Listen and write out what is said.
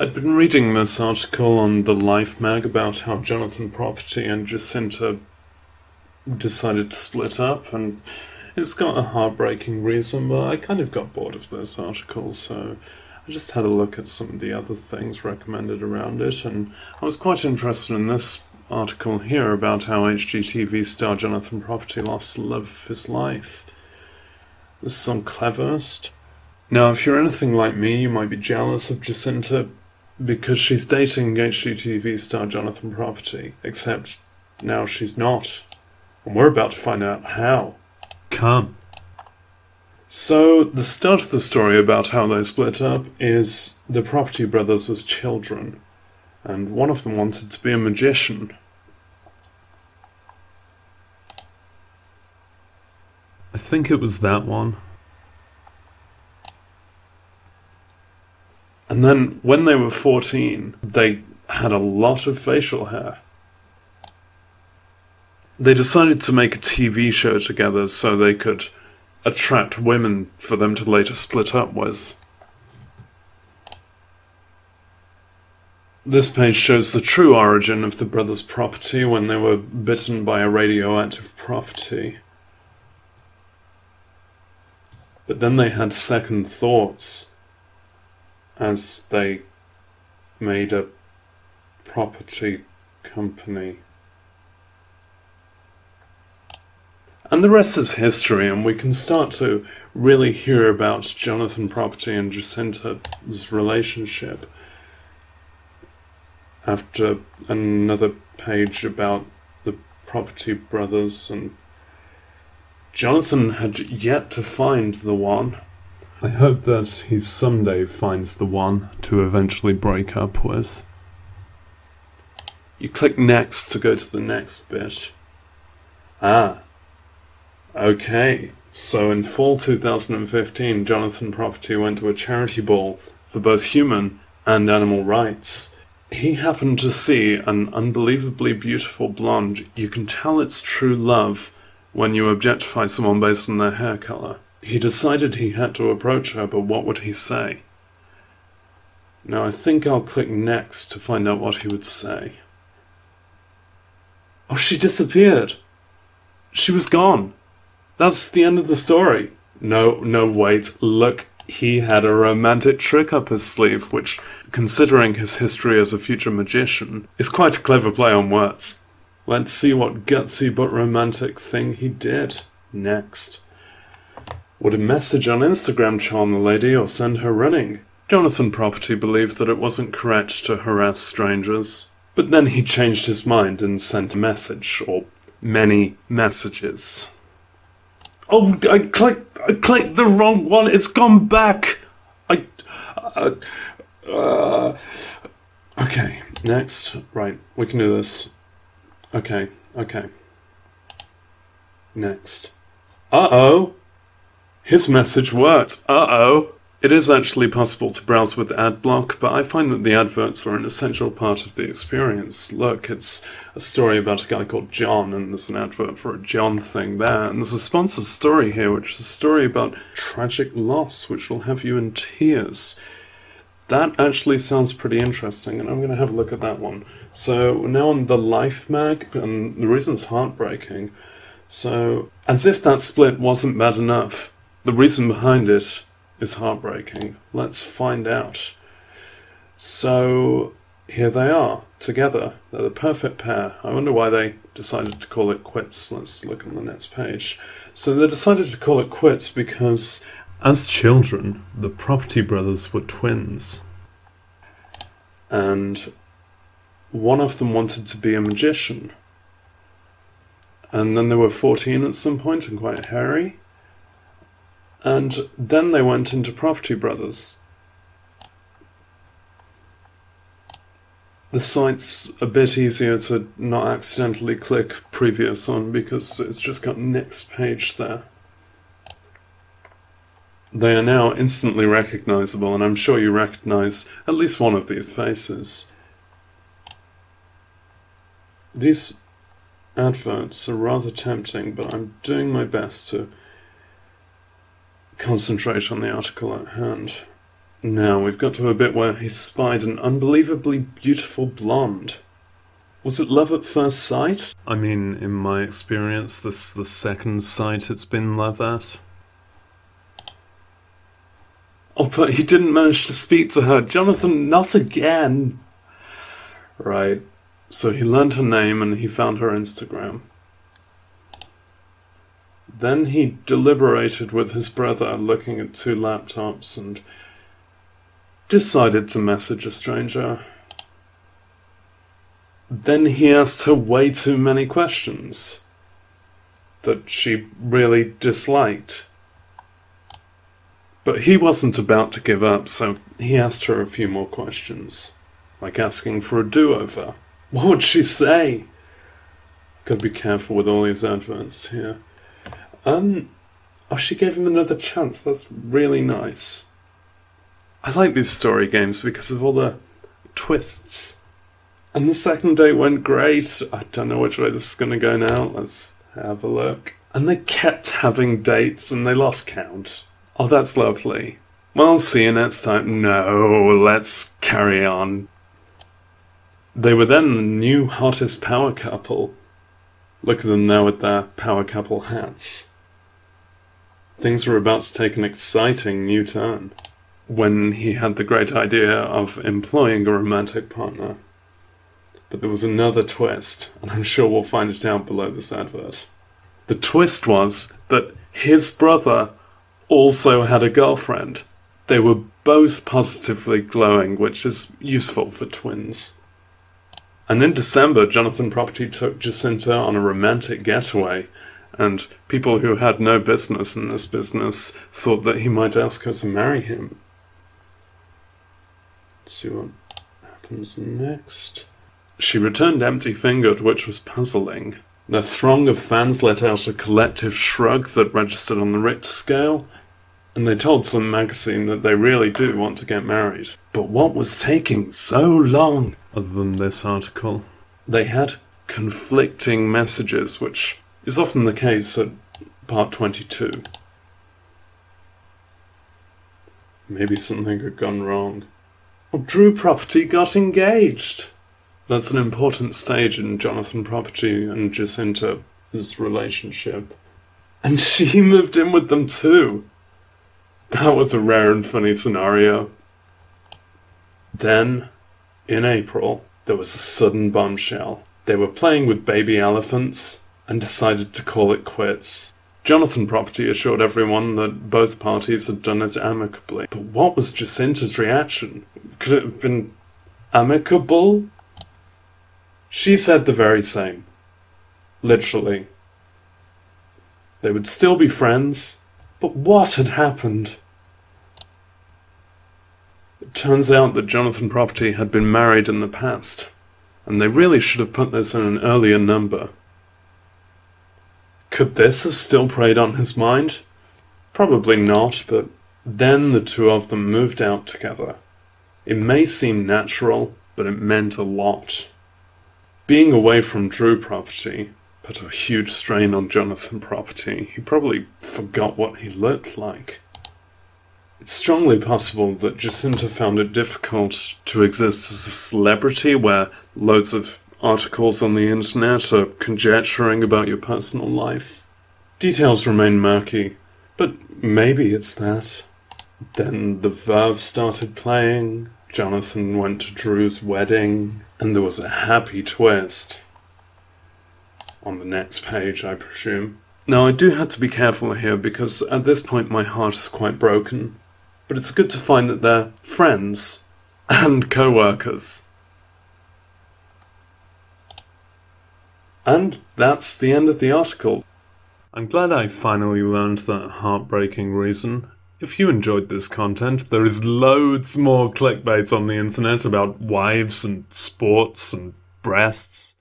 I'd been reading this article on the Life mag about how Jonathan Property and Jacinta decided to split up, and it's got a heartbreaking reason, but I kind of got bored of this article, so I just had a look at some of the other things recommended around it, and I was quite interested in this article here about how HGTV star Jonathan Property lost the love of his life. This is on Cleverest. Now, if you're anything like me, you might be jealous of Jacinta because she's dating HGTV star Jonathan Property, except now she's not. And we're about to find out how. Come. So, the start of the story about how they split up is the Property brothers as children, and one of them wanted to be a magician. I think it was that one. And then, when they were 14, they had a lot of facial hair. They decided to make a TV show together so they could attract women for them to later split up with. This page shows the true origin of the brothers' property when they were bitten by a radioactive property. But then they had second thoughts as they made a property company. And the rest is history, and we can start to really hear about Jonathan Property and Jacinta's relationship after another page about the Property brothers, and Jonathan had yet to find the one. I hope that he someday finds the one to eventually break up with. You click next to go to the next bit. Okay, so in fall 2015, Jonathan Property went to a charity ball for both human and animal rights. He happened to see an unbelievably beautiful blonde. You can tell it's true love when you objectify someone based on their hair colour. He decided he had to approach her, but what would he say? Now I think I'll click next to find out what he would say. Oh, she disappeared! She was gone! That's the end of the story. No, wait, look, he had a romantic trick up his sleeve, which, considering his history as a future magician, is quite a clever play on words. Let's see what gutsy but romantic thing he did next. Would a message on Instagram charm the lady or send her running? Jonathan Property believed that it wasn't correct to harass strangers, but then he changed his mind and sent a message, or many messages. Oh, I clicked the wrong one. It's gone back. Okay, next. Right, we can do this. Okay. Next. Uh-oh. His message worked. Uh-oh. It is actually possible to browse with ad block, but I find that the adverts are an essential part of the experience. Look, it's a story about a guy called John, and there's an advert for a John thing there, and there's a sponsored story here, which is a story about tragic loss, which will have you in tears. That actually sounds pretty interesting, and I'm going to have a look at that one. So, we're now on the Life mag, and the reason it's heartbreaking. So, as if that split wasn't bad enough, the reason behind it is heartbreaking. Let's find out. So, here they are, together. They're the perfect pair. I wonder why they decided to call it quits. Let's look on the next page. So they decided to call it quits because, as children, the Property brothers were twins. And one of them wanted to be a magician. And then they were 14 at some point and quite hairy. And then they went into Property brothers. The site's a bit easier to not accidentally click previous on because it's just got next page there. They are now instantly recognizable, and I'm sure you recognize at least one of these faces. These adverts are rather tempting, but I'm doing my best to concentrate on the article at hand. Now we've got to a bit where he spied an unbelievably beautiful blonde. Was it love at first sight? I mean, in my experience, this is the second sight it's been love at. Oh, but he didn't manage to speak to her. Jonathan, not again! Right, so he learned her name and he found her Instagram. Then he deliberated with his brother, looking at 2 laptops, and decided to message a stranger. Then he asked her way too many questions that she really disliked. But he wasn't about to give up, so he asked her a few more questions, like asking for a do-over. What would she say? Gotta be careful with all these adverts here. Oh, she gave him another chance. That's really nice. I like these story games because of all the twists. And the second date went great. I don't know which way this is going to go now. Let's have a look. And they kept having dates and they lost count. Oh, that's lovely. Well, see you next time. No, let's carry on. They were then the new hottest power couple. Look at them now with their power couple hats. Things were about to take an exciting new turn when he had the great idea of employing a romantic partner. But there was another twist, and I'm sure we'll find it out below this advert. The twist was that his brother also had a girlfriend. They were both positively glowing, which is useful for twins. And in December, Jonathan Property took Jacinta on a romantic getaway, and people who had no business in this business thought that he might ask her to marry him. Let's see what happens next. She returned empty-fingered, which was puzzling. The throng of fans let out a collective shrug that registered on the Richter scale, and they told some magazine that they really do want to get married. But what was taking so long? Other than this article, they had conflicting messages, which is often the case at part 22. Maybe something had gone wrong. Well, Drew Property got engaged. That's an important stage in Jonathan Property and Jacinta's relationship. And she moved in with them too. That was a rare and funny scenario. Then, in April, there was a sudden bombshell. They were playing with baby elephants and decided to call it quits. Jonathan Property assured everyone that both parties had done it amicably. But what was Jacinta's reaction? Could it have been amicable? She said the very same. Literally. They would still be friends, but what had happened? It turns out that Jonathan Property had been married in the past, and they really should have put this in an earlier number. Could this have still preyed on his mind? Probably not, but then the two of them moved out together. It may seem natural, but it meant a lot. Being away from Drew Property put a huge strain on Jonathan Property. He probably forgot what he looked like. It's strongly possible that Jacinta found it difficult to exist as a celebrity where loads of articles on the internet are conjecturing about your personal life. Details remain murky, but maybe it's that. Then the Verve started playing, Jonathan went to Drew's wedding, and there was a happy twist. On the next page, I presume. Now, I do have to be careful here because at this point my heart is quite broken. But it's good to find that they're friends and co-workers. And that's the end of the article. I'm glad I finally learned that heartbreaking reason. If you enjoyed this content, there is loads more clickbait on the internet about wives and sports and breasts.